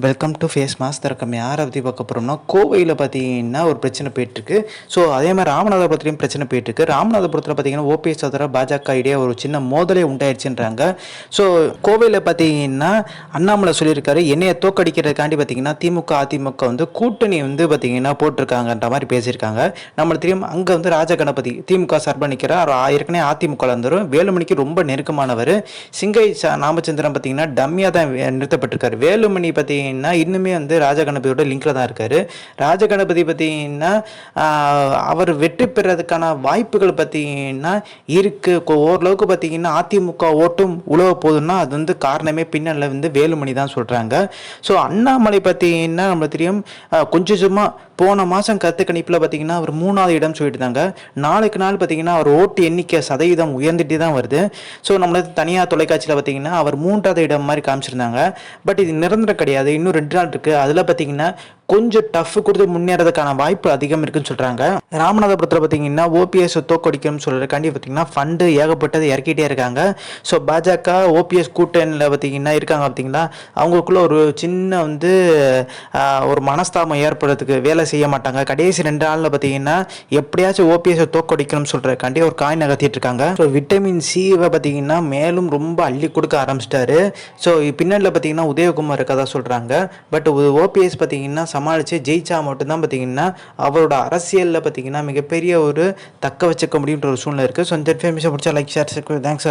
Welcome to face mass திறக்கம். யாரை பற்றி பார்க்க போகிறோம்னா, கோவையில் பார்த்தீங்கன்னா ஒரு பிரச்சனை போயிட்டுருக்கு. ஸோ அதே மாதிரி ராமநாதபுரத்துலையும் பிரச்சனை போயிட்டுருக்கு. ராமநாதபுரத்தில் பார்த்தீங்கன்னா ஓபிஎஸ் தவிர பாஜக இடையே ஒரு சின்ன மோதலே உண்டாயிடுச்சுன்றாங்க. ஸோ கோவையில் பார்த்தீங்கன்னா அண்ணாமலை சொல்லியிருக்காரு, என்னையை தோக்கடிக்கிறதுக்காண்டி பார்த்தீங்கன்னா திமுக அதிமுக வந்து கூட்டணி வந்து பார்த்தீங்கன்னா போட்டிருக்காங்கன்ற மாதிரி பேசியிருக்காங்க. நம்மளுக்கு தெரியும், அங்கே வந்து ராஜகணபதி திமுக சார்பாக நிற்கிறார். ஏற்கனவே அதிமுக இருந்தவரும் வேலுமணிக்கு ரொம்ப நெருக்கமானவர். சிங்கை ராமச்சந்திரன் பார்த்தீங்கன்னா டம்மியாக தான் நிறுத்தப்பட்டிருக்காரு. வேலுமணி பார்த்தீங்கன்னா இன்னுமே வந்து ராஜகணபதியோட லிங்க்ல தான் இருக்காரு. ராஜகணபதி பார்த்தீங்கன்னா அவர் வெற்றி பெறதுக்கான வாய்ப்புகள் பார்த்தீங்கன்னா இருக்கு. ஓரளவுக்கு பார்த்தீங்கன்னா அதிமுக ஓட்டும் உழவ போகுதுன்னா அது வந்து காரணமே பின்னல்ல வந்து வேலுமணி தான் சொல்றாங்க. ஸோ அண்ணாமலை பார்த்தீங்கன்னா நம்மளுக்கு தெரியும், கொஞ்சம் சும்மா போன மாதம் கருத்து கணிப்பில் பார்த்தீங்கன்னா அவர் 3வது இடம் சொல்லிட்டு இருந்தாங்க. நாளுக்கு நாள் பார்த்தீங்கன்னா அவர் ஓட்டு எண்ணிக்கை சதவீதம் உயர்ந்துட்டு தான் வருது. ஸோ நம்மளுக்கு தனியார் தொலைக்காட்சியில் பார்த்தீங்கன்னா அவர் 3வது இடம் மாதிரி காமிச்சிருந்தாங்க. பட் இது நிரந்தரம் கிடையாது, இன்னும் 2 நாள் இருக்குது. அதில் பார்த்தீங்கன்னா கொஞ்சம் டஃப் கொடுத்து முன்னேறதுக்கான வாய்ப்பு அதிகம் இருக்குன்னு சொல்கிறாங்க. ராமநாதபுரத்தில் பார்த்தீங்கன்னா ஓபிஎஸ் தோக்கடிக்கணும்னு சொல்கிறதுக்காண்டி பார்த்தீங்கன்னா ஃபண்டு ஏகப்பட்டது இறக்கிட்டே இருக்காங்க. ஸோ பாஜக ஓபிஎஸ் கூட்டணியில் பார்த்தீங்கன்னா இருக்காங்க பார்த்தீங்களா, அவங்களுக்குள்ள ஒரு சின்ன வந்து ஒரு மனஸ்தாபம் ஏற்படுறதுக்கு வேலை செய்ய மாட்டாங்க. கடைசி 2 நாளில் பார்த்தீங்கன்னா எப்படியாச்சும் ஓபிஎஸ் தோக்கடிக்கணும்னு சொல்கிறதுக்காண்டி ஒரு காய் நகர்த்திட்டு இருக்காங்க. ஸோ விட்டமின் சிவை பார்த்தீங்கன்னா மேலும் ரொம்ப அள்ளி கொடுக்க ஆரம்பிச்சிட்டாரு. ஸோ பின்னாடியில் பார்த்தீங்கன்னா உதயகுமார் இருக்கதா சொல்கிறாங்க. பட் ஓபிஎஸ் பார்த்தீங்கன்னா சமாளித்து ஜெயிச்சா மட்டும்தான் பார்த்தீங்கன்னா அவரோட அரசியலில் பார்த்தீங்கன்னா மிகப்பெரிய ஒரு தக்க வச்சுக்க முடியுன்ற ஒரு சூழ்நிலை இருக்குது. ஸோ இந்த இன்ஃபர்மேஷன் பிடிச்சா லைக் ஷேர் தேங்க்ஸ்.